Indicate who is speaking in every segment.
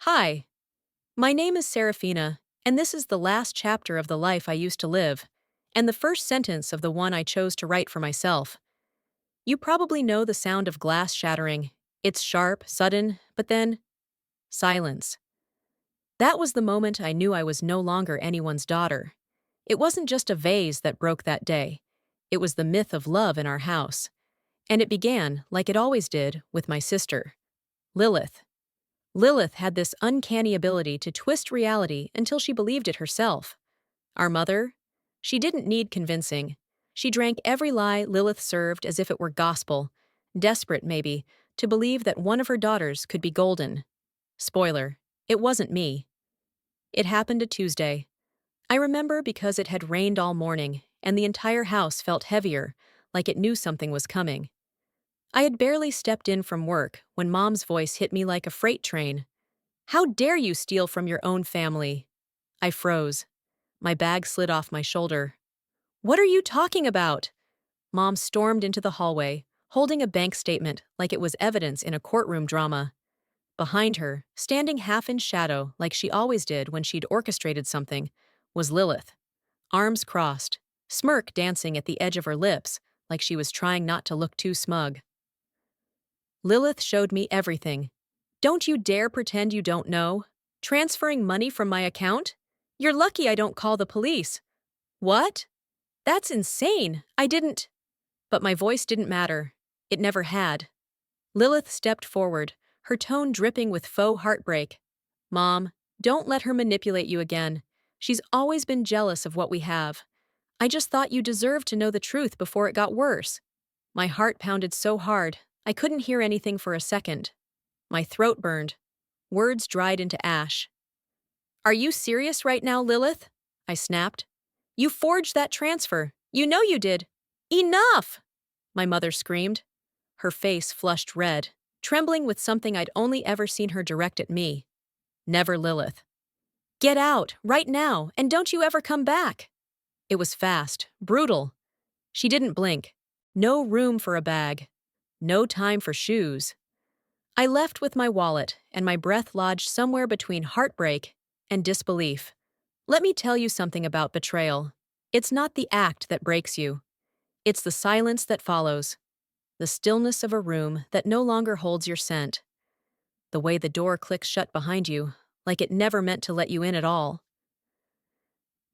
Speaker 1: Hi, my name is Serafina, and this is the last chapter of the life I used to live, and the first sentence of the one I chose to write for myself. You probably know the sound of glass shattering. It's sharp, sudden, but then silence. That was the moment I knew I was no longer anyone's daughter. It wasn't just a vase that broke that day. It was the myth of love in our house. And it began, like it always did, with my sister, Lilith. Lilith had this uncanny ability to twist reality until she believed it herself. Our mother? She didn't need convincing. She drank every lie Lilith served as if it were gospel, desperate, maybe, to believe that one of her daughters could be golden. Spoiler, it wasn't me. It happened a Tuesday. I remember because it had rained all morning, and the entire house felt heavier, like it knew something was coming. I had barely stepped in from work when Mom's voice hit me like a freight train. "How dare you steal from your own family?" I froze. My bag slid off my shoulder. "What are you talking about?" Mom stormed into the hallway, holding a bank statement like it was evidence in a courtroom drama. Behind her, standing half in shadow like she always did when she'd orchestrated something, was Lilith. Arms crossed, smirk dancing at the edge of her lips like she was trying not to look too smug. Lilith showed me everything. "Don't you dare pretend you don't know. Transferring money from my account? You're lucky I don't call the police." "What? That's insane. I didn't." But my voice didn't matter. It never had. Lilith stepped forward, her tone dripping with faux heartbreak. "Mom, don't let her manipulate you again. She's always been jealous of what we have. I just thought you deserved to know the truth before it got worse." My heart pounded so hard, I couldn't hear anything for a second. My throat burned. Words dried into ash. "Are you serious right now, Lilith?" I snapped. "You forged that transfer. You know you did." "Enough!" my mother screamed. Her face flushed red, trembling with something I'd only ever seen her direct at me. Never Lilith. "Get out, right now, and don't you ever come back." It was fast, brutal. She didn't blink. No room for a bag. No time for shoes. I left with my wallet, and my breath lodged somewhere between heartbreak and disbelief. Let me tell you something about betrayal. It's not the act that breaks you. It's the silence that follows. The stillness of a room that no longer holds your scent. The way the door clicks shut behind you, like it never meant to let you in at all.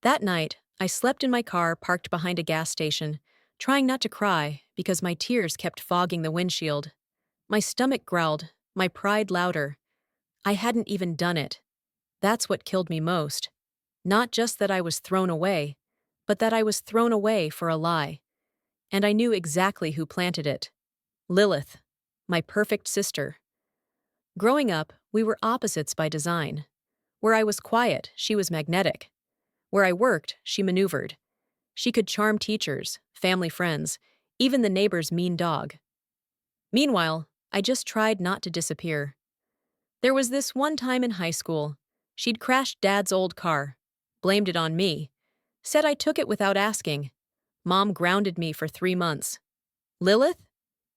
Speaker 1: That night, I slept in my car parked behind a gas station, trying not to cry because my tears kept fogging the windshield. My stomach growled, my pride louder. I hadn't even done it. That's what killed me most. Not just that I was thrown away, but that I was thrown away for a lie. And I knew exactly who planted it. Lilith, my perfect sister. Growing up, we were opposites by design. Where I was quiet, she was magnetic. Where I worked, she maneuvered. She could charm teachers, family friends, even the neighbor's mean dog. Meanwhile, I just tried not to disappear. There was this one time in high school. She'd crashed Dad's old car, blamed it on me, said I took it without asking. Mom grounded me for 3 months. Lilith?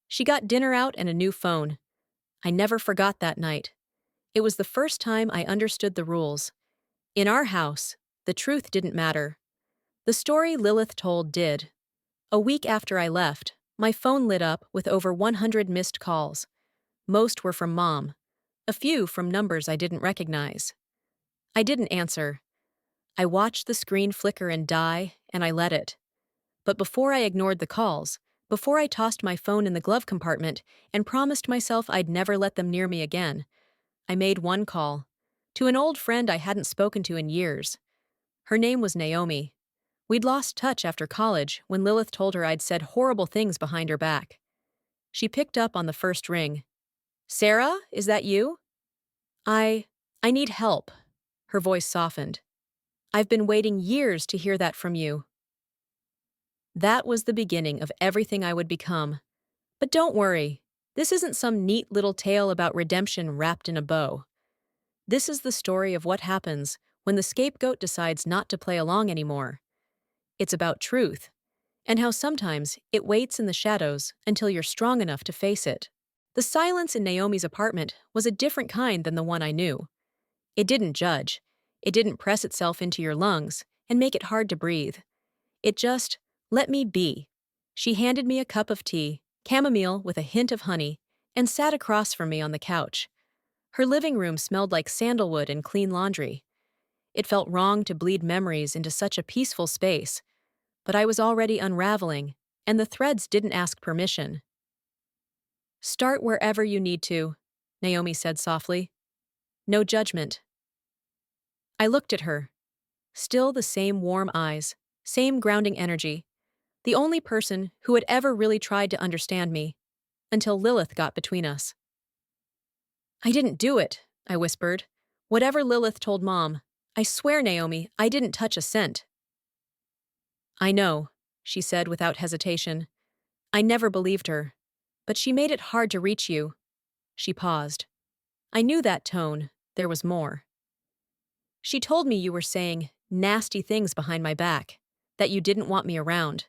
Speaker 1: She got dinner out and a new phone. I never forgot that night. It was the first time I understood the rules. In our house, the truth didn't matter. The story Lilith told did. A week after I left, my phone lit up with over 100 missed calls. Most were from Mom, a few from numbers I didn't recognize. I didn't answer. I watched the screen flicker and die, and I let it. But before I ignored the calls, before I tossed my phone in the glove compartment and promised myself I'd never let them near me again, I made one call. To an old friend I hadn't spoken to in years. Her name was Naomi. We'd lost touch after college when Lilith told her I'd said horrible things behind her back. She picked up on the first ring. "Sarah, is that you?" I need help." Her voice softened. "I've been waiting years to hear that from you." That was the beginning of everything I would become. But don't worry, this isn't some neat little tale about redemption wrapped in a bow. This is the story of what happens when the scapegoat decides not to play along anymore. It's about truth, and how sometimes it waits in the shadows until you're strong enough to face it. The silence in Naomi's apartment was a different kind than the one I knew. It didn't judge. It didn't press itself into your lungs and make it hard to breathe. It just let me be. She handed me a cup of tea, chamomile with a hint of honey, and sat across from me on the couch. Her living room smelled like sandalwood and clean laundry. It felt wrong to bleed memories into such a peaceful space, but I was already unraveling, and the threads didn't ask permission. Start wherever you need to, Naomi said softly. No judgment. I looked at her. Still the same warm eyes, same grounding energy. The only person who had ever really tried to understand me, until Lilith got between us. I didn't do it, I whispered. Whatever Lilith told Mom, I swear, Naomi, I didn't touch a cent. I know, she said without hesitation. I never believed her. But she made it hard to reach you. She paused. I knew that tone. There was more. She told me you were saying nasty things behind my back, that you didn't want me around.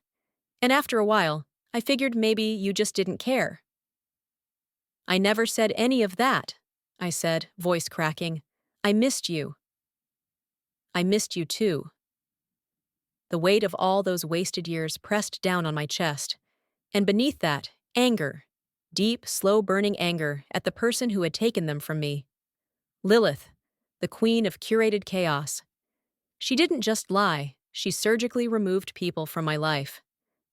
Speaker 1: And after a while, I figured maybe you just didn't care. I never said any of that, I said, voice cracking. I missed you. I missed you too. The weight of all those wasted years pressed down on my chest, and beneath that, anger. Deep, slow-burning anger at the person who had taken them from me. Lilith, the queen of curated chaos. She didn't just lie, she surgically removed people from my life.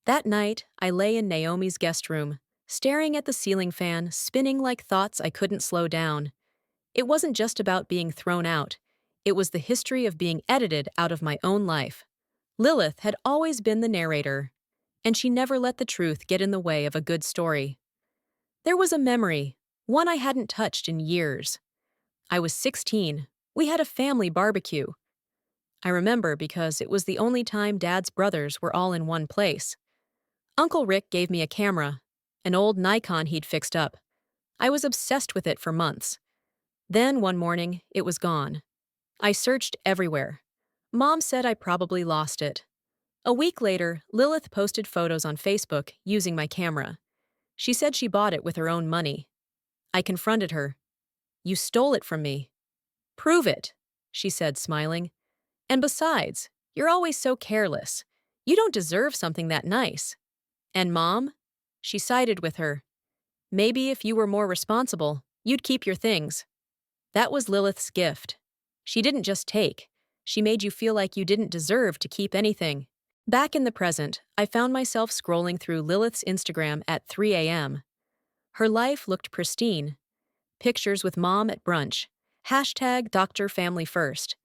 Speaker 1: That night, I lay in Naomi's guest room, staring at the ceiling fan, spinning like thoughts I couldn't slow down. It wasn't just about being thrown out. It was the history of being edited out of my own life. Lilith had always been the narrator, and she never let the truth get in the way of a good story. There was a memory, one I hadn't touched in years. I was 16. We had a family barbecue. I remember because it was the only time Dad's brothers were all in one place. Uncle Rick gave me a camera, an old Nikon he'd fixed up. I was obsessed with it for months. Then one morning, it was gone. I searched everywhere. Mom said I probably lost it. A week later, Lilith posted photos on Facebook using my camera. She said she bought it with her own money. I confronted her. You stole it from me. Prove it, she said, smiling. And besides, you're always so careless. You don't deserve something that nice. And Mom? She sided with her. Maybe if you were more responsible, you'd keep your things. That was Lilith's gift. She didn't just take. She made you feel like you didn't deserve to keep anything. Back in the present, I found myself scrolling through Lilith's Instagram at 3 a.m. Her life looked pristine. Pictures with Mom at brunch. Hashtag Dr. Family First.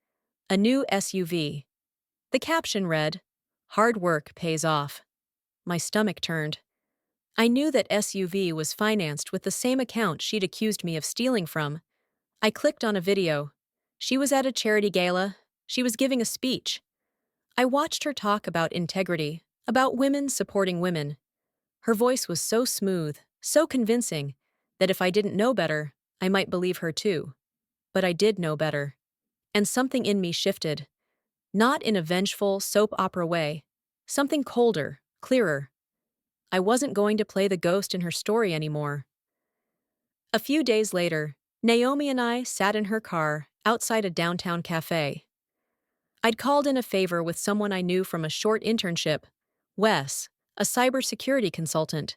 Speaker 1: A new SUV. The caption read, Hard work pays off. My stomach turned. I knew that SUV was financed with the same account she'd accused me of stealing from. I clicked on a video. She was at a charity gala. She was giving a speech. I watched her talk about integrity, about women supporting women. Her voice was so smooth, so convincing, that if I didn't know better, I might believe her too. But I did know better. And something in me shifted. Not in a vengeful, soap opera way. Something colder, clearer. I wasn't going to play the ghost in her story anymore. A few days later, Naomi and I sat in her car outside a downtown cafe. I'd called in a favor with someone I knew from a short internship, Wes, a cybersecurity consultant.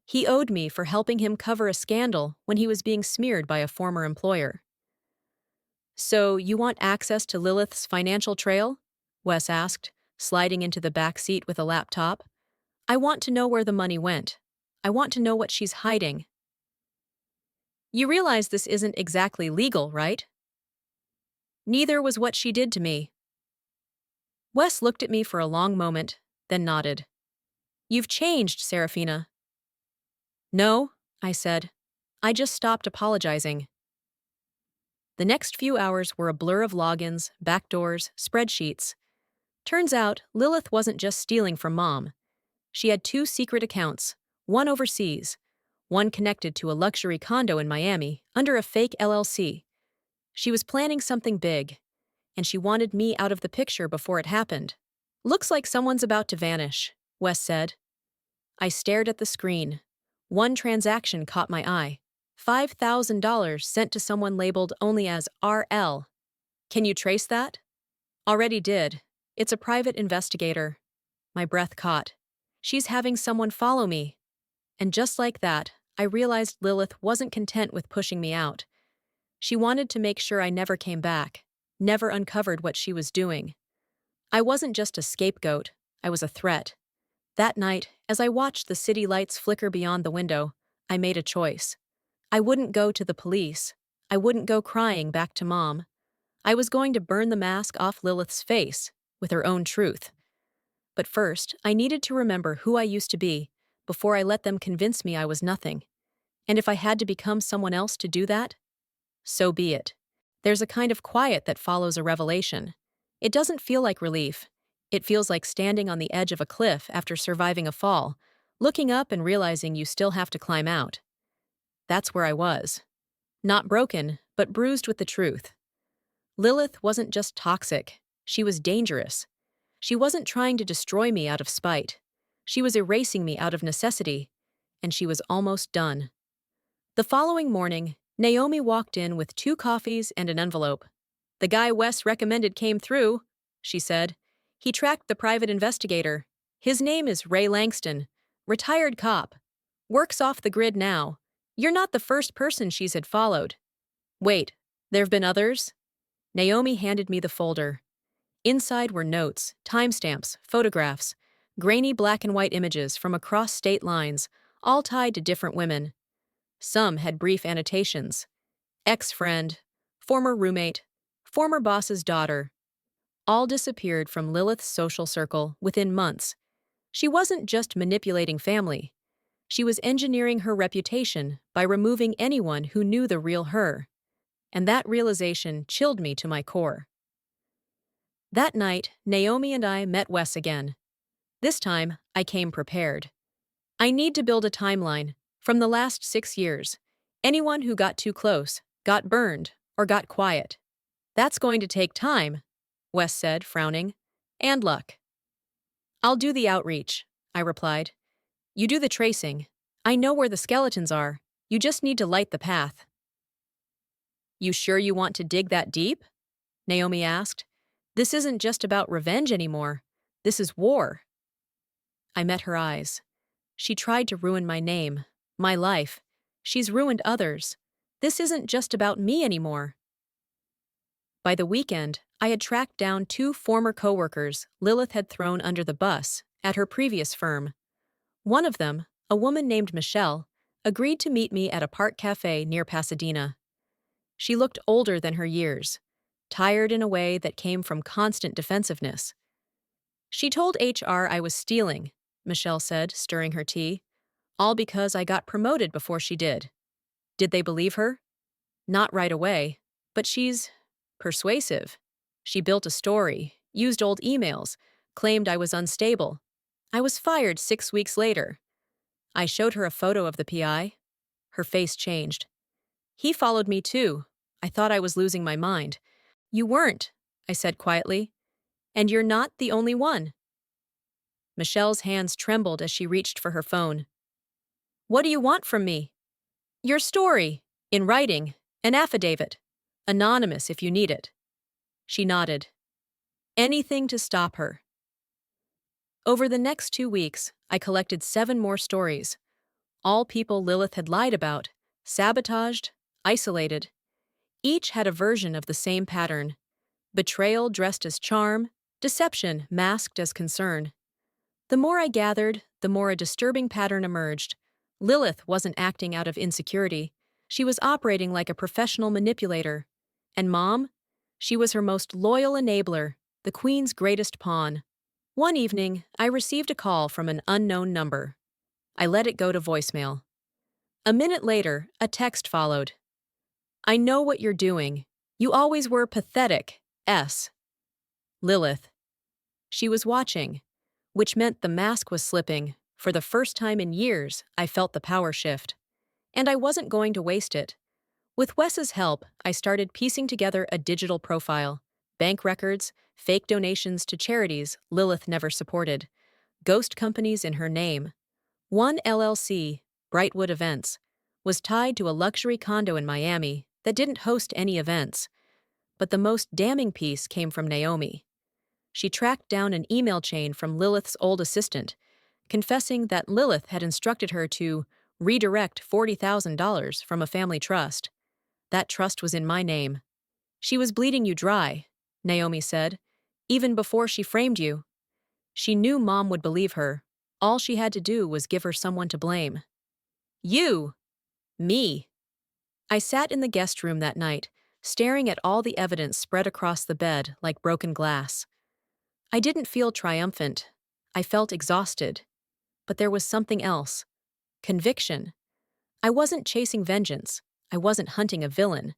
Speaker 1: He owed me for helping him cover a scandal when he was being smeared by a former employer. So, you want access to Lilith's financial trail? Wes asked, sliding into the back seat with a laptop. I want to know where the money went. I want to know what she's hiding. You realize this isn't exactly legal, right? Neither was what she did to me. Wes looked at me for a long moment, then nodded. You've changed, Serafina. No, I said. I just stopped apologizing. The next few hours were a blur of logins, backdoors, spreadsheets. Turns out, Lilith wasn't just stealing from Mom. She had 2 secret accounts, one overseas, one connected to a luxury condo in Miami under a fake LLC. She was planning something big, and she wanted me out of the picture before it happened. Looks like someone's about to vanish, Wes said. I stared at the screen. One transaction caught my eye. $5,000 sent to someone labeled only as RL. Can you trace that? Already did. It's a private investigator. My breath caught. She's having someone follow me. And just like that, I realized Lilith wasn't content with pushing me out. She wanted to make sure I never came back, never uncovered what she was doing. I wasn't just a scapegoat, I was a threat. That night, as I watched the city lights flicker beyond the window, I made a choice. I wouldn't go to the police. I wouldn't go crying back to Mom. I was going to burn the mask off Lilith's face, with her own truth. But first, I needed to remember who I used to be, before I let them convince me I was nothing. And if I had to become someone else to do that, so be it. There's a kind of quiet that follows a revelation. It doesn't feel like relief. It feels like standing on the edge of a cliff after surviving a fall, looking up and realizing you still have to climb out. That's where I was. Not broken, but bruised with the truth. Lilith wasn't just toxic. She was dangerous. She wasn't trying to destroy me out of spite. She was erasing me out of necessity. And she was almost done. The following morning, Naomi walked in with 2 coffees and an envelope. "The guy Wes recommended came through," she said. "He tracked the private investigator. His name is Ray Langston, retired cop. Works off the grid now. You're not the first person she's had followed." "Wait, there've been others?" Naomi handed me the folder. Inside were notes, timestamps, photographs, grainy black and white images from across state lines, all tied to different women. Some had brief annotations. Ex-friend, former roommate, former boss's daughter. All disappeared from Lilith's social circle within months. She wasn't just manipulating family. She was engineering her reputation by removing anyone who knew the real her. And that realization chilled me to my core. That night, Naomi and I met Wes again. This time, I came prepared. I need to build a timeline from the last 6 years. Anyone who got too close, got burned, or got quiet. "That's going to take time," Wes said, frowning, "and luck." "I'll do the outreach," I replied. "You do the tracing. I know where the skeletons are. You just need to light the path." "You sure you want to dig that deep?" Naomi asked. "This isn't just about revenge anymore. This is war." I met her eyes. She tried to ruin my name, my life. She's ruined others. This isn't just about me anymore. By the weekend, I had tracked down 2 former coworkers Lilith had thrown under the bus at her previous firm. One of them, a woman named Michelle, agreed to meet me at a park cafe near Pasadena. She looked older than her years, tired in a way that came from constant defensiveness. "She told HR I was stealing," Michelle said, stirring her tea, "all because I got promoted before she did." Did they believe her? Not right away, but she's persuasive. She built a story, used old emails, claimed I was unstable. I was fired 6 weeks later. I showed her a photo of the PI. Her face changed. "He followed me too. I thought I was losing my mind." "You weren't," I said quietly. "And you're not the only one." Michelle's hands trembled as she reached for her phone. "What do you want from me?" "Your story. In writing. An affidavit. Anonymous if you need it." She nodded. Anything to stop her. Over the next 2 weeks, I collected 7 more stories. All people Lilith had lied about, sabotaged, isolated. Each had a version of the same pattern. Betrayal dressed as charm, deception masked as concern. The more I gathered, the more a disturbing pattern emerged. Lilith wasn't acting out of insecurity. She was operating like a professional manipulator. And Mom? She was her most loyal enabler, the Queen's greatest pawn. One evening, I received a call from an unknown number. I let it go to voicemail. A minute later, a text followed. "I know what you're doing. You always were pathetic. S. Lilith." She was watching, which meant the mask was slipping. For the first time in years, I felt the power shift. And I wasn't going to waste it. With Wes's help, I started piecing together a digital profile, bank records, fake donations to charities Lilith never supported, ghost companies in her name. One LLC, Brightwood Events, was tied to a luxury condo in Miami that didn't host any events. But the most damning piece came from Naomi. She tracked down an email chain from Lilith's old assistant, confessing that Lilith had instructed her to redirect $40,000 from a family trust. That trust was in my name. She was bleeding you dry, Naomi said, even before she framed you. She knew Mom would believe her. All she had to do was give her someone to blame. You! Me! I sat in the guest room that night, staring at all the evidence spread across the bed like broken glass. I didn't feel triumphant. I felt exhausted. But there was something else. Conviction. I wasn't chasing vengeance. I wasn't hunting a villain.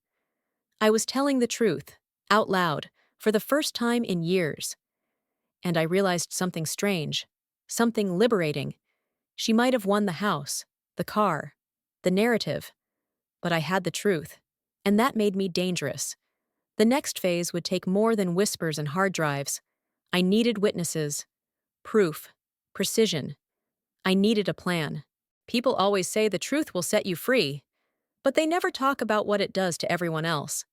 Speaker 1: I was telling the truth, out loud, for the first time in years. And I realized something strange, something liberating. She might have won the house, the car, the narrative, but I had the truth, and that made me dangerous. The next phase would take more than whispers and hard drives. I needed witnesses, proof, precision. I needed a plan. People always say the truth will set you free, but they never talk about what it does to everyone else.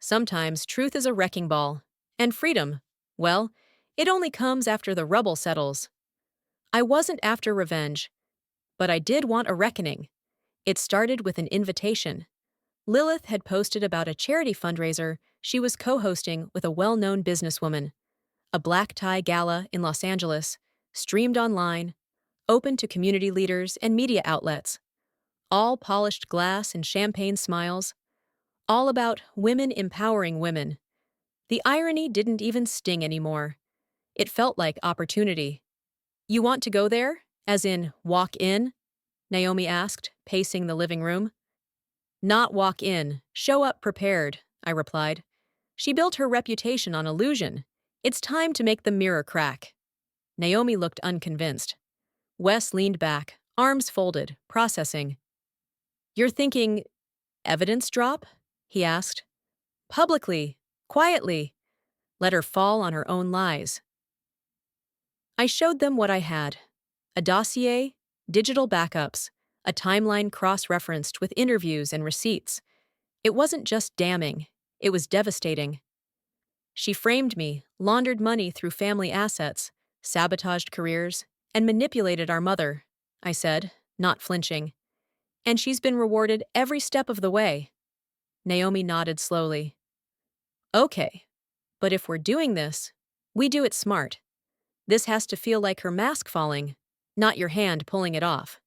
Speaker 1: Sometimes truth is a wrecking ball, and freedom, well, it only comes after the rubble settles. I wasn't after revenge, but I did want a reckoning. It started with an invitation. Lilith had posted about a charity fundraiser she was co-hosting with a well-known businesswoman. A black tie gala in Los Angeles, streamed online, open to community leaders and media outlets. All polished glass and champagne smiles. All about women empowering women. The irony didn't even sting anymore. It felt like opportunity. You want to go there? As in, walk in? Naomi asked, pacing the living room. Not walk in, show up prepared, I replied. She built her reputation on illusion. It's time to make the mirror crack. Naomi looked unconvinced. Wes leaned back, arms folded, processing. You're thinking, evidence drop? He asked. Publicly, quietly. Let her fall on her own lies. I showed them what I had. A dossier, digital backups, a timeline cross-referenced with interviews and receipts. It wasn't just damning, it was devastating. She framed me, laundered money through family assets, sabotaged careers, and manipulated our mother, I said, not flinching. And she's been rewarded every step of the way. Naomi nodded slowly. Okay, but if we're doing this, we do it smart. This has to feel like her mask falling, not your hand pulling it off.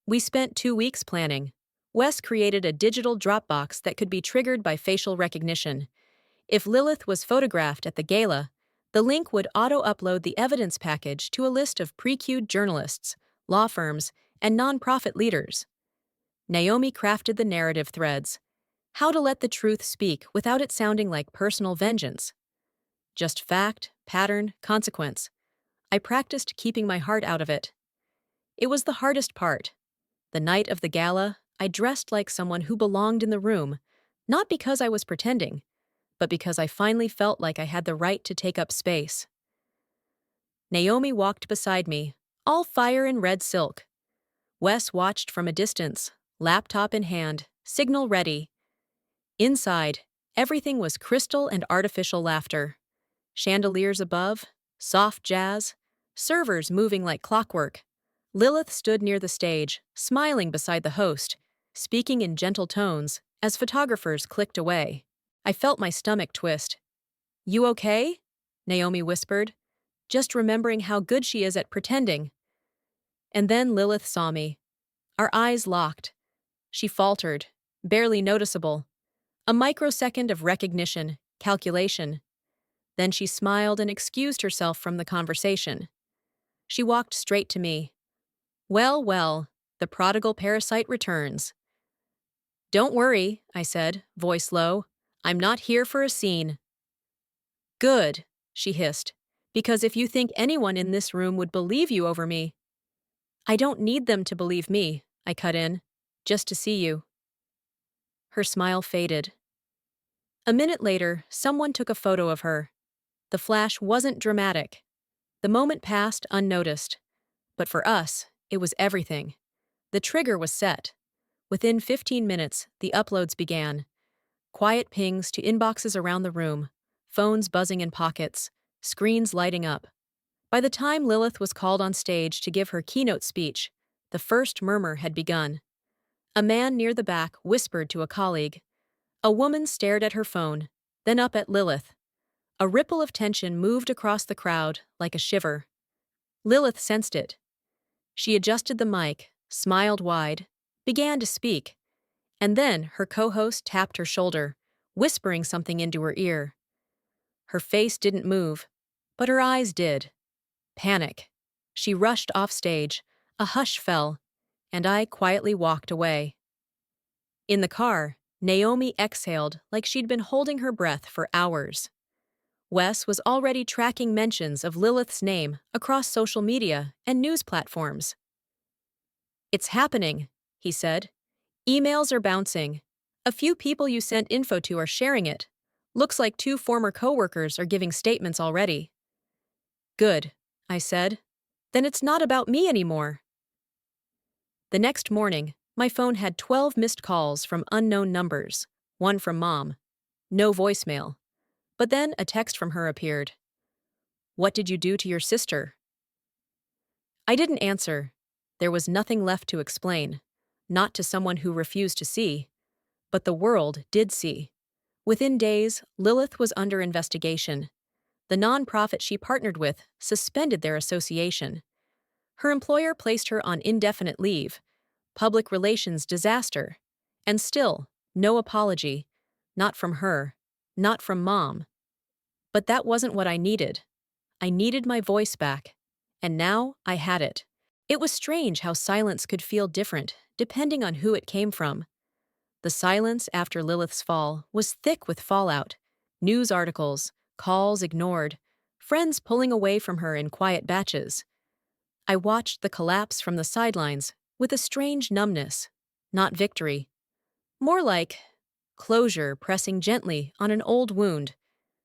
Speaker 1: We spent 2 weeks planning. Wes created a digital Dropbox that could be triggered by facial recognition. If Lilith was photographed at the gala, the link would auto-upload the evidence package to a list of pre-queued journalists, law firms, and nonprofit leaders. Naomi crafted the narrative threads. How to let the truth speak without it sounding like personal vengeance. Just fact, pattern, consequence. I practiced keeping my heart out of it. It was the hardest part. The night of the gala, I dressed like someone who belonged in the room, not because I was pretending, but because I finally felt like I had the right to take up space. Naomi walked beside me, all fire and red silk. Wes watched from a distance, laptop in hand, signal ready. Inside, everything was crystal and artificial laughter. Chandeliers above, soft jazz, servers moving like clockwork. Lilith stood near the stage, smiling beside the host, speaking in gentle tones as photographers clicked away. I felt my stomach twist. You okay? Naomi whispered, just remembering how good she is at pretending. And then Lilith saw me. Our eyes locked. She faltered, barely noticeable. A microsecond of recognition, calculation. Then she smiled and excused herself from the conversation. She walked straight to me. Well, well, the prodigal parasite returns. Don't worry, I said, voice low. I'm not here for a scene. Good, she hissed, because if you think anyone in this room would believe you over me. I don't need them to believe me, I cut in, just to see you. Her smile faded. A minute later, someone took a photo of her. The flash wasn't dramatic. The moment passed unnoticed. But for us, it was everything. The trigger was set. Within 15 minutes, the uploads began. Quiet pings to inboxes around the room, phones buzzing in pockets, screens lighting up. By the time Lilith was called on stage to give her keynote speech, the first murmur had begun. A man near the back whispered to a colleague. A woman stared at her phone, then up at Lilith. A ripple of tension moved across the crowd like a shiver. Lilith sensed it. She adjusted the mic, smiled wide, began to speak, and then her co-host tapped her shoulder, whispering something into her ear. Her face didn't move, but her eyes did. Panic. She rushed off stage, a hush fell, and I quietly walked away. In the car, Naomi exhaled like she'd been holding her breath for hours. Wes was already tracking mentions of Lilith's name across social media and news platforms. "It's happening," he said. "Emails are bouncing. A few people you sent info to are sharing it. Looks like 2 former coworkers are giving statements already." "Good," I said. "Then it's not about me anymore." The next morning, my phone had 12 missed calls from unknown numbers, one from Mom. No voicemail. But then a text from her appeared. "What did you do to your sister?" I didn't answer. There was nothing left to explain. Not to someone who refused to see. But the world did see. Within days, Lilith was under investigation. The nonprofit she partnered with suspended their association. Her employer placed her on indefinite leave. Public relations disaster. And still, no apology. Not from her. Not from Mom. But that wasn't what I needed. I needed my voice back. And now I had it. It was strange how silence could feel different, depending on who it came from. The silence after Lilith's fall was thick with fallout. News articles, calls ignored, friends pulling away from her in quiet batches. I watched the collapse from the sidelines with a strange numbness, not victory. More like closure pressing gently on an old wound.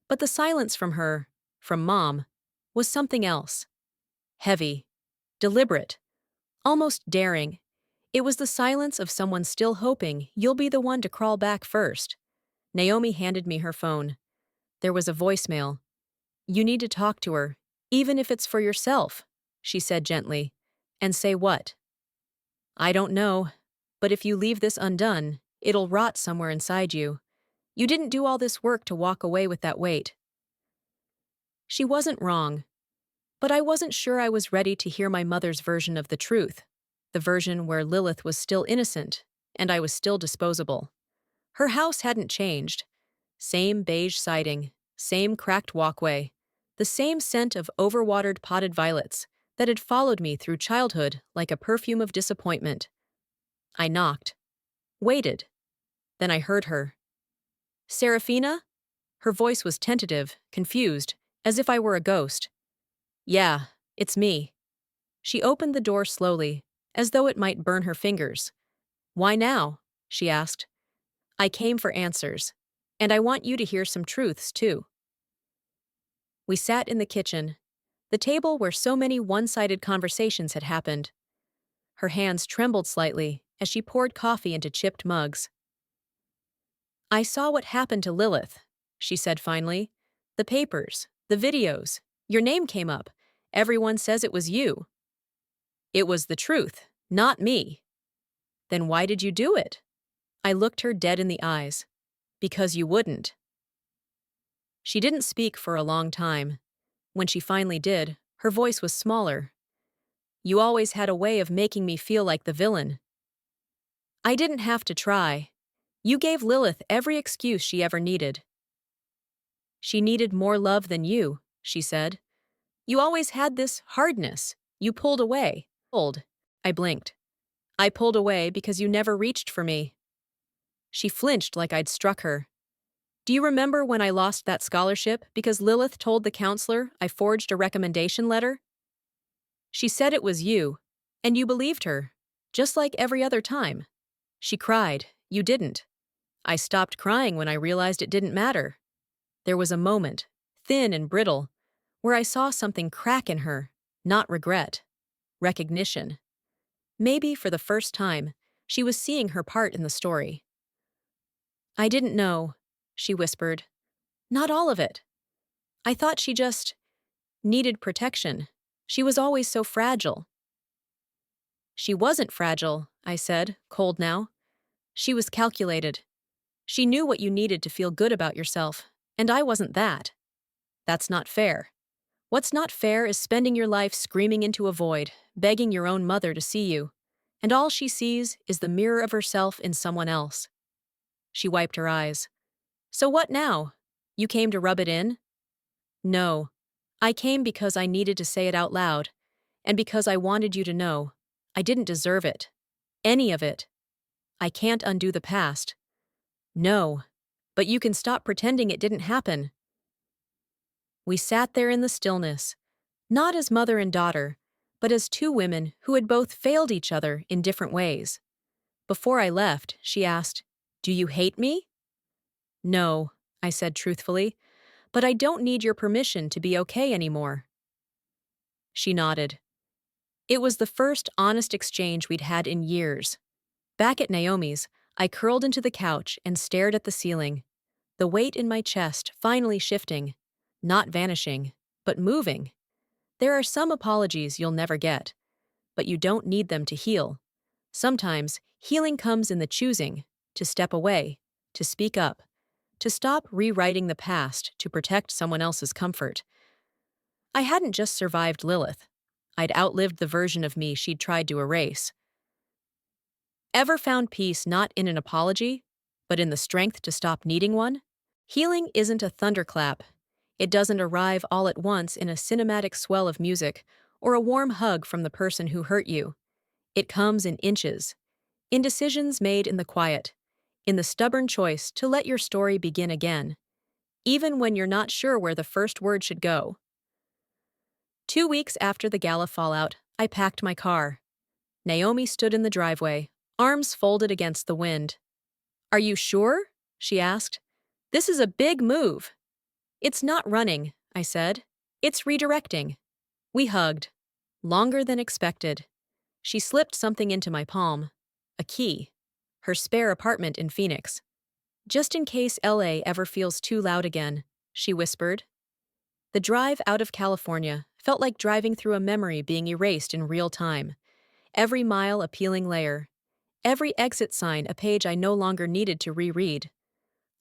Speaker 1: But the silence from her, from Mom, was something else. Heavy, deliberate, almost daring. It was the silence of someone still hoping you'll be the one to crawl back first. Naomi handed me her phone. There was a voicemail. "You need to talk to her, even if it's for yourself," she said gently. "And say what?" "I don't know. But if you leave this undone, it'll rot somewhere inside you. You didn't do all this work to walk away with that weight." She wasn't wrong. But I wasn't sure I was ready to hear my mother's version of the truth, the version where Lilith was still innocent, and I was still disposable. Her house hadn't changed. Same beige siding, same cracked walkway, the same scent of overwatered potted violets that had followed me through childhood like a perfume of disappointment. I knocked. Waited. Then I heard her. "Serafina?" Her voice was tentative, confused, as if I were a ghost. "Yeah, it's me." She opened the door slowly, as though it might burn her fingers. "Why now?" she asked. "I came for answers. And I want you to hear some truths, too." We sat in the kitchen, the table where so many one-sided conversations had happened. Her hands trembled slightly as she poured coffee into chipped mugs. "I saw what happened to Lilith," she said finally. "The papers, the videos. Your name came up. Everyone says it was you." "It was the truth, not me." "Then why did you do it?" I looked her dead in the eyes. "Because you wouldn't." She didn't speak for a long time. When she finally did, her voice was smaller. "You always had a way of making me feel like the villain." "I didn't have to try. You gave Lilith every excuse she ever needed." "She needed more love than you," she said. "You always had this hardness. You pulled away." Pulled. I blinked. "I pulled away because you never reached for me." She flinched like I'd struck her. "Do you remember when I lost that scholarship because Lilith told the counselor I forged a recommendation letter? She said it was you, and you believed her, just like every other time." She cried. "You didn't." I stopped crying when I realized it didn't matter. There was a moment, thin and brittle, where I saw something crack in her, not regret. Recognition. Maybe for the first time, She was seeing her part in the story. I didn't know, she whispered. Not all of it. I thought she just needed protection. She was always so fragile. She wasn't fragile, I said, cold now. She was calculated. She knew what you needed to feel good about yourself, and I wasn't that. That's not fair. What's not fair is spending your life screaming into a void, begging your own mother to see you, and all she sees is the mirror of herself in someone else. She wiped her eyes. So what now? You came to rub it in? No. I came because I needed to say it out loud, and because I wanted you to know. I didn't deserve it. Any of it. I can't undo the past. No. But you can stop pretending it didn't happen. We sat there in the stillness, not as mother and daughter, but as two women who had both failed each other in different ways. Before I left, she asked, "Do you hate me?" No, I said truthfully, but I don't need your permission to be okay anymore. She nodded. It was the first honest exchange we'd had in years. Back at Naomi's, I curled into the couch and stared at the ceiling, the weight in my chest finally shifting, not vanishing, but moving. There are some apologies you'll never get, but you don't need them to heal. Sometimes, healing comes in the choosing to step away, to speak up, to stop rewriting the past to protect someone else's comfort. I hadn't just survived Lilith. I'd outlived the version of me she'd tried to erase. Ever found peace not in an apology, but in the strength to stop needing one? Healing isn't a thunderclap. It doesn't arrive all at once in a cinematic swell of music or a warm hug from the person who hurt you. It comes in inches, in decisions made in the quiet, in the stubborn choice to let your story begin again, even when you're not sure where the first word should go. 2 weeks after the gala fallout, I packed my car. Naomi stood in the driveway, arms folded against the wind. "Are you sure?" she asked. "This is a big move." "It's not running," I said. "It's redirecting." We hugged. Longer than expected. She slipped something into my palm. A key. Her spare apartment in Phoenix. "Just in case LA ever feels too loud again," she whispered. The drive out of California felt like driving through a memory being erased in real time. Every mile a peeling layer. Every exit sign a page I no longer needed to reread.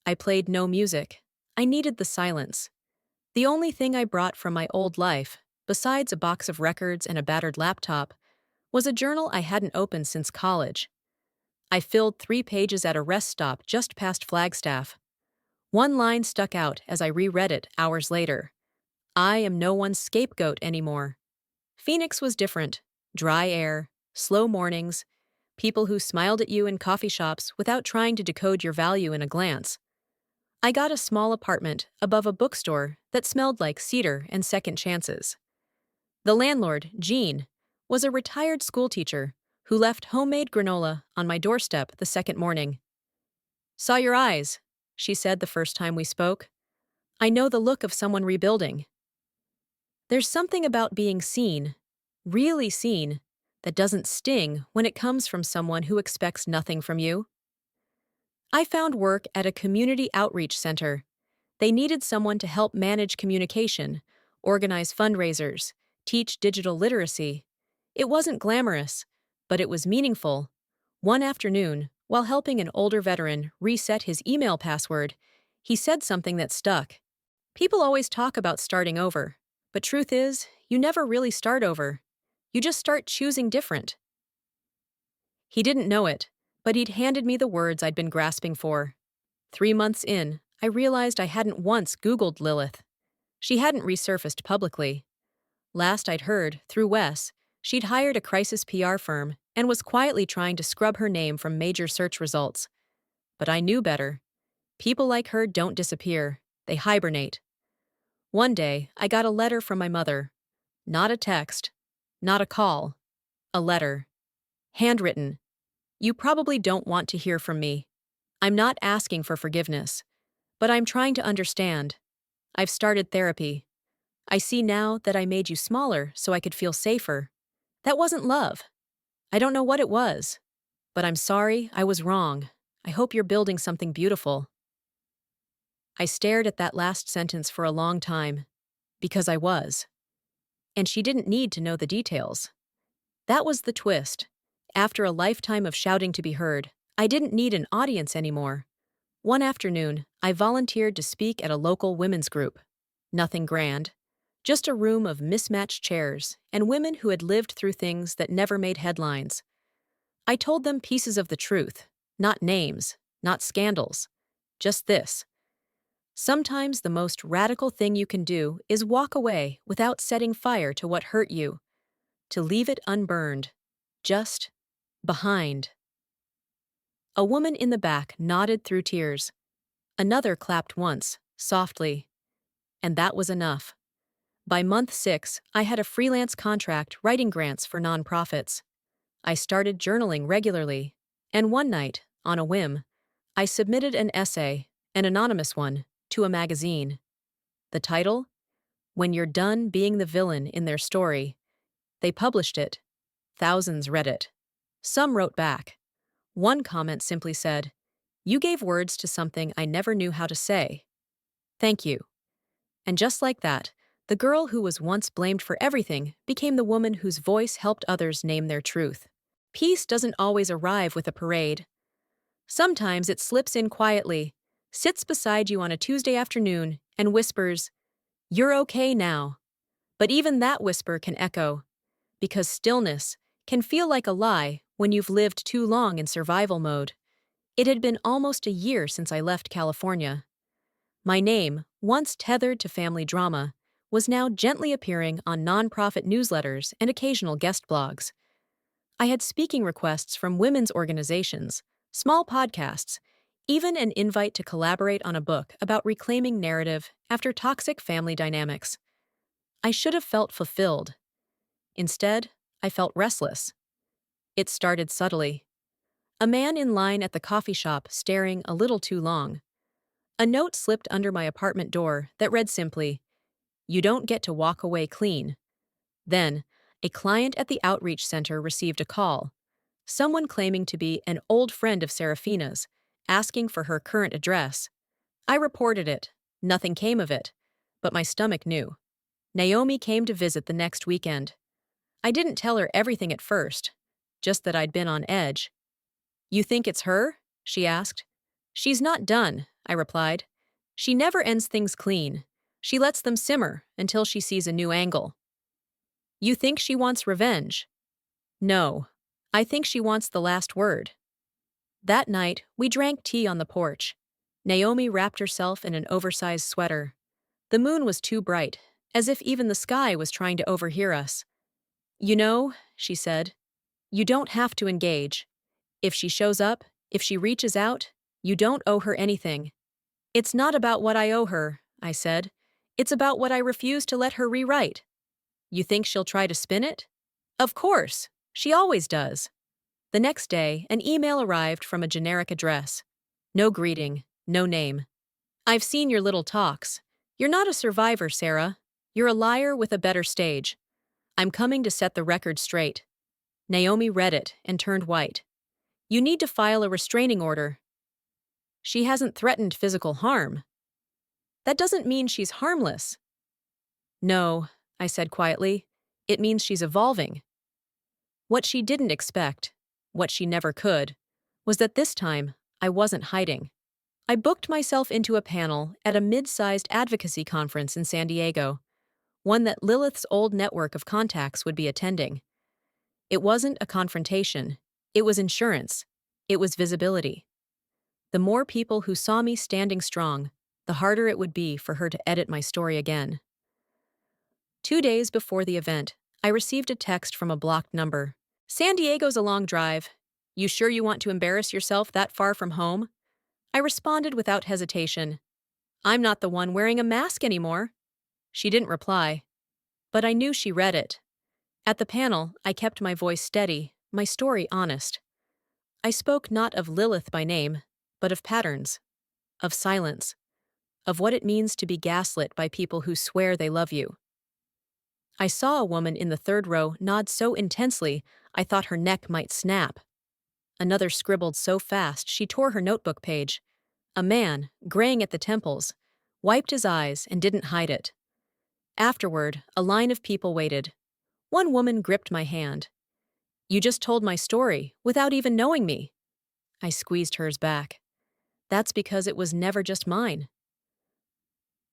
Speaker 1: I played no music. I needed the silence. The only thing I brought from my old life, besides a box of records and a battered laptop, was a journal I hadn't opened since college. I filled 3 pages at a rest stop just past Flagstaff. One line stuck out as I reread it hours later. I am no one's scapegoat anymore. Phoenix was different. Dry air, slow mornings, people who smiled at you in coffee shops without trying to decode your value in a glance. I got a small apartment above a bookstore that smelled like cedar and second chances. The landlord, Jean, was a retired schoolteacher who left homemade granola on my doorstep the second morning. "Saw your eyes," she said the first time we spoke. "I know the look of someone rebuilding." There's something about being seen, really seen, that doesn't sting when it comes from someone who expects nothing from you. I found work at a community outreach center. They needed someone to help manage communication, organize fundraisers, teach digital literacy. It wasn't glamorous, but it was meaningful. One afternoon, while helping an older veteran reset his email password, he said something that stuck. "People always talk about starting over, but truth is, you never really start over. You just start choosing different." He didn't know it, but he'd handed me the words I'd been grasping for. 3 months in, I realized I hadn't once Googled Lilith. She hadn't resurfaced publicly. Last I'd heard, through Wes, she'd hired a crisis PR firm and was quietly trying to scrub her name from major search results. But I knew better. People like her don't disappear. They hibernate. One day, I got a letter from my mother. Not a text. Not a call. A letter. Handwritten. "You probably don't want to hear from me. I'm not asking for forgiveness. But I'm trying to understand. I've started therapy. I see now that I made you smaller so I could feel safer. That wasn't love. I don't know what it was. But I'm sorry, I was wrong. I hope you're building something beautiful. I stared at that last sentence for a long time, because I was. And she didn't need to know the details. That was the twist. After a lifetime of shouting to be heard, I didn't need an audience anymore. One afternoon, I volunteered to speak at a local women's group. Nothing grand. Just a room of mismatched chairs and women who had lived through things that never made headlines. I told them pieces of the truth, not names, not scandals. Just this. Sometimes the most radical thing you can do is walk away without setting fire to what hurt you, to leave it unburned, just behind. A woman in the back nodded through tears. Another clapped once, softly. And that was enough. By month 6, I had a freelance contract writing grants for nonprofits. I started journaling regularly, and one night, on a whim, I submitted an essay, an anonymous one, to a magazine. The title? When You're Done Being the Villain in Their Story. They published it. Thousands read it. Some wrote back. One comment simply said, "You gave words to something I never knew how to say. Thank you." And just like that, the girl who was once blamed for everything became the woman whose voice helped others name their truth. Peace doesn't always arrive with a parade. Sometimes it slips in quietly, sits beside you on a Tuesday afternoon, and whispers, "You're okay now." But even that whisper can echo, because stillness can feel like a lie when you've lived too long in survival mode. It had been almost a year since I left California. My name, once tethered to family drama, was now gently appearing on nonprofit newsletters and occasional guest blogs. I had speaking requests from women's organizations, small podcasts, even an invite to collaborate on a book about reclaiming narrative after toxic family dynamics. I should have felt fulfilled. Instead, I felt restless. It started subtly. A man in line at the coffee shop staring a little too long. A note slipped under my apartment door that read simply, "You don't get to walk away clean." Then, a client at the outreach center received a call. Someone claiming to be an old friend of Serafina's, asking for her current address. I reported it. Nothing came of it. But my stomach knew. Naomi came to visit the next weekend. I didn't tell her everything at first, just that I'd been on edge. "You think it's her?" she asked. "She's not done," I replied. "She never ends things clean. She lets them simmer until she sees a new angle." "You think she wants revenge?" "No. I think she wants the last word." That night, we drank tea on the porch. Naomi wrapped herself in an oversized sweater. The moon was too bright, as if even the sky was trying to overhear us. "You know," she said, "you don't have to engage. If she shows up, if she reaches out, you don't owe her anything." "It's not about what I owe her," I said. "It's about what I refuse to let her rewrite." "You think she'll try to spin it?" "Of course. She always does." The next day, an email arrived from a generic address. No greeting, no name. "I've seen your little talks. You're not a survivor, Sarah. You're a liar with a better stage. I'm coming to set the record straight." Naomi read it and turned white. "You need to file a restraining order." "She hasn't threatened physical harm." "That doesn't mean she's harmless." "No," I said quietly. "It means she's evolving." What she didn't expect, what she never could, was that this time I wasn't hiding. I booked myself into a panel at a mid-sized advocacy conference in San Diego, one that Lilith's old network of contacts would be attending. It wasn't a confrontation. It was insurance. It was visibility. The more people who saw me standing strong, the harder it would be for her to edit my story again. 2 days before the event, I received a text from a blocked number. "San Diego's a long drive. You sure you want to embarrass yourself that far from home?" I responded without hesitation. "I'm not the one wearing a mask anymore." She didn't reply, but I knew she read it. At the panel, I kept my voice steady, my story honest. I spoke not of Lilith by name, but of patterns, of silence, of what it means to be gaslit by people who swear they love you. I saw a woman in the third row nod so intensely I thought her neck might snap. Another scribbled so fast she tore her notebook page. A man, graying at the temples, wiped his eyes and didn't hide it. Afterward, a line of people waited. One woman gripped my hand. "You just told my story, without even knowing me." I squeezed hers back. "That's because it was never just mine."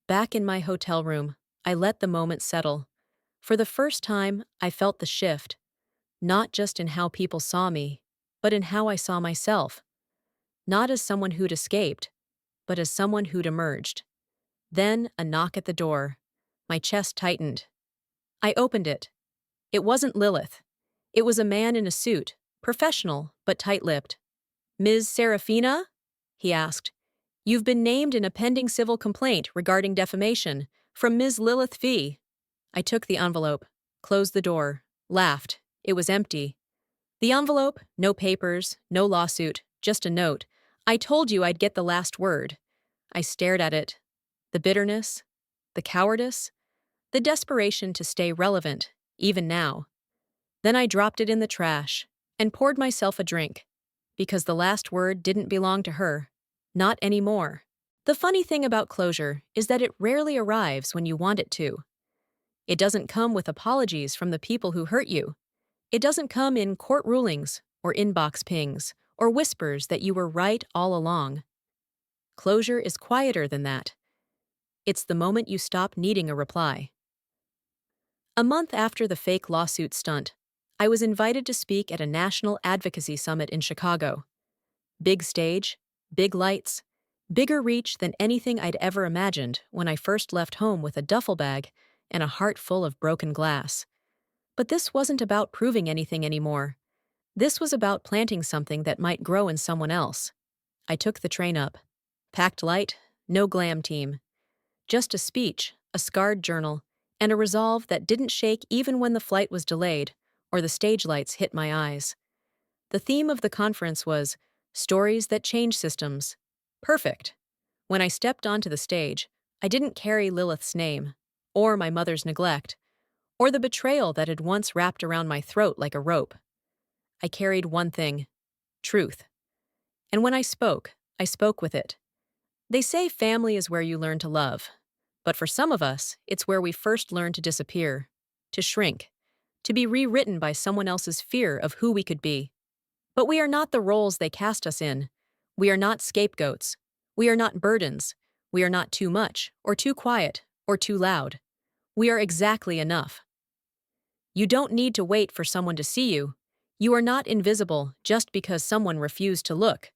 Speaker 1: Back in my hotel room, I let the moment settle. For the first time, I felt the shift, not just in how people saw me, but in how I saw myself. Not as someone who'd escaped, but as someone who'd emerged. Then, a knock at the door. My chest tightened. I opened it. It wasn't Lilith. It was a man in a suit, professional but tight-lipped. "Ms. Serafina?" he asked. "You've been named in a pending civil complaint regarding defamation from Ms. Lilith V." I took the envelope, closed the door, laughed. It was empty. The envelope, no papers, no lawsuit, just a note. "I told you I'd get the last word." I stared at it. The bitterness, the cowardice, the desperation to stay relevant, even now. Then I dropped it in the trash and poured myself a drink, because the last word didn't belong to her. Not anymore. The funny thing about closure is that it rarely arrives when you want it to. It doesn't come with apologies from the people who hurt you. It doesn't come in court rulings or inbox pings or whispers that you were right all along. Closure is quieter than that. It's the moment you stop needing a reply. A month after the fake lawsuit stunt, I was invited to speak at a national advocacy summit in Chicago. Big stage, big lights, bigger reach than anything I'd ever imagined when I first left home with a duffel bag and a heart full of broken glass. But this wasn't about proving anything anymore. This was about planting something that might grow in someone else. I took the train up. Packed light, no glam team. Just a speech, a scarred journal, and a resolve that didn't shake even when the flight was delayed or the stage lights hit my eyes. The theme of the conference was Stories That Change Systems. Perfect. When I stepped onto the stage, I didn't carry Lilith's name, or my mother's neglect, or the betrayal that had once wrapped around my throat like a rope. I carried one thing: truth. And when I spoke with it. They say family is where you learn to love. But for some of us, it's where we first learn to disappear, to shrink, to be rewritten by someone else's fear of who we could be. But we are not the roles they cast us in. We are not scapegoats. We are not burdens. We are not too much, or too quiet, or too loud. We are exactly enough. You don't need to wait for someone to see you. You are not invisible just because someone refused to look.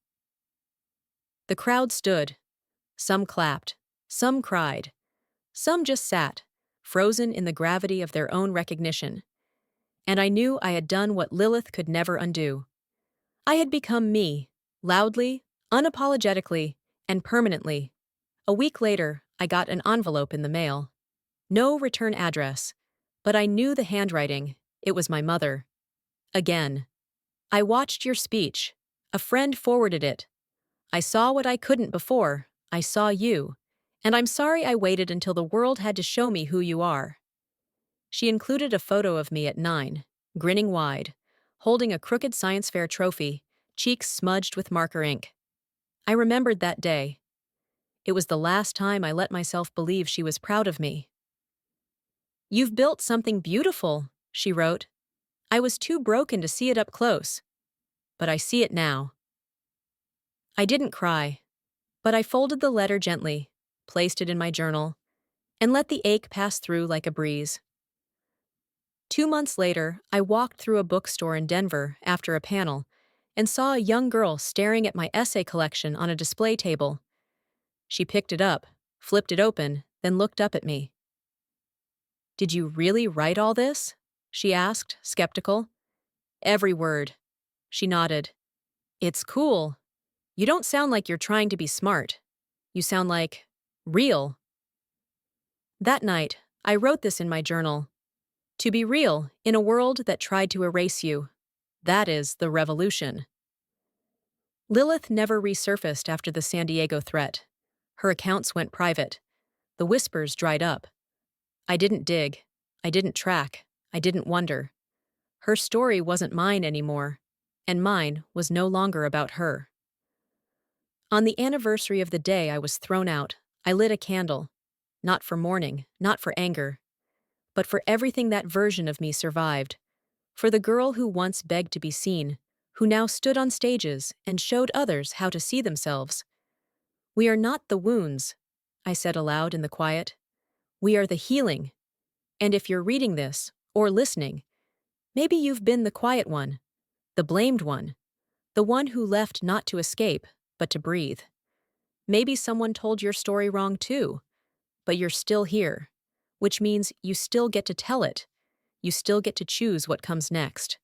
Speaker 1: The crowd stood. Some clapped. Some cried. Some just sat, frozen in the gravity of their own recognition. And I knew I had done what Lilith could never undo. I had become me, loudly, unapologetically, and permanently. A week later, I got an envelope in the mail. No return address, but I knew the handwriting. It was my mother. Again. "I watched your speech. A friend forwarded it. I saw what I couldn't before. I saw you. And I'm sorry I waited until the world had to show me who you are." She included a photo of me at 9, grinning wide, holding a crooked science fair trophy, cheeks smudged with marker ink. I remembered that day. It was the last time I let myself believe she was proud of me. "You've built something beautiful," she wrote. "I was too broken to see it up close. But I see it now." I didn't cry, but I folded the letter gently, placed it in my journal, and let the ache pass through like a breeze. 2 months later, I walked through a bookstore in Denver after a panel and saw a young girl staring at my essay collection on a display table. She picked it up, flipped it open, then looked up at me. "Did you really write all this?" she asked, skeptical. "Every word." She nodded. "It's cool. You don't sound like you're trying to be smart. You sound like real." That night, I wrote this in my journal. To be real in a world that tried to erase you. That is the revolution. Lilith never resurfaced after the San Diego threat. Her accounts went private. The whispers dried up. I didn't dig. I didn't track. I didn't wonder. Her story wasn't mine anymore. and mine was no longer about her. On the anniversary of the day I was thrown out, I lit a candle, not for mourning, not for anger, but for everything that version of me survived, for the girl who once begged to be seen, who now stood on stages and showed others how to see themselves. We are not the wounds, I said aloud in the quiet. We are the healing. And if you're reading this, or listening, maybe you've been the quiet one, the blamed one, the one who left not to escape, but to breathe. Maybe someone told your story wrong too, but you're still here, which means you still get to tell it. You still get to choose what comes next.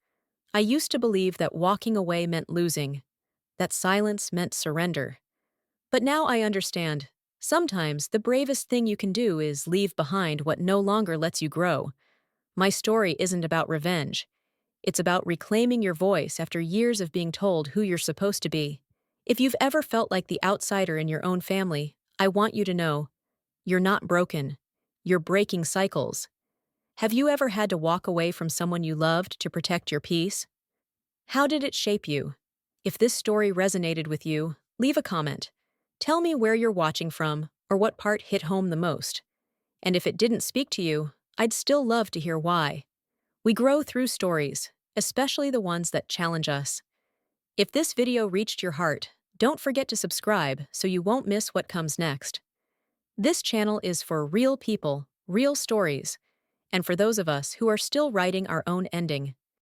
Speaker 1: I used to believe that walking away meant losing, that silence meant surrender. But now I understand. Sometimes the bravest thing you can do is leave behind what no longer lets you grow. My story isn't about revenge. It's about reclaiming your voice after years of being told who you're supposed to be. If you've ever felt like the outsider in your own family, I want you to know, you're not broken. You're breaking cycles. Have you ever had to walk away from someone you loved to protect your peace? How did it shape you? If this story resonated with you, leave a comment. Tell me where you're watching from or what part hit home the most. And if it didn't speak to you, I'd still love to hear why. We grow through stories, especially the ones that challenge us. If this video reached your heart, don't forget to subscribe so you won't miss what comes next. This channel is for real people, real stories, and for those of us who are still writing our own ending.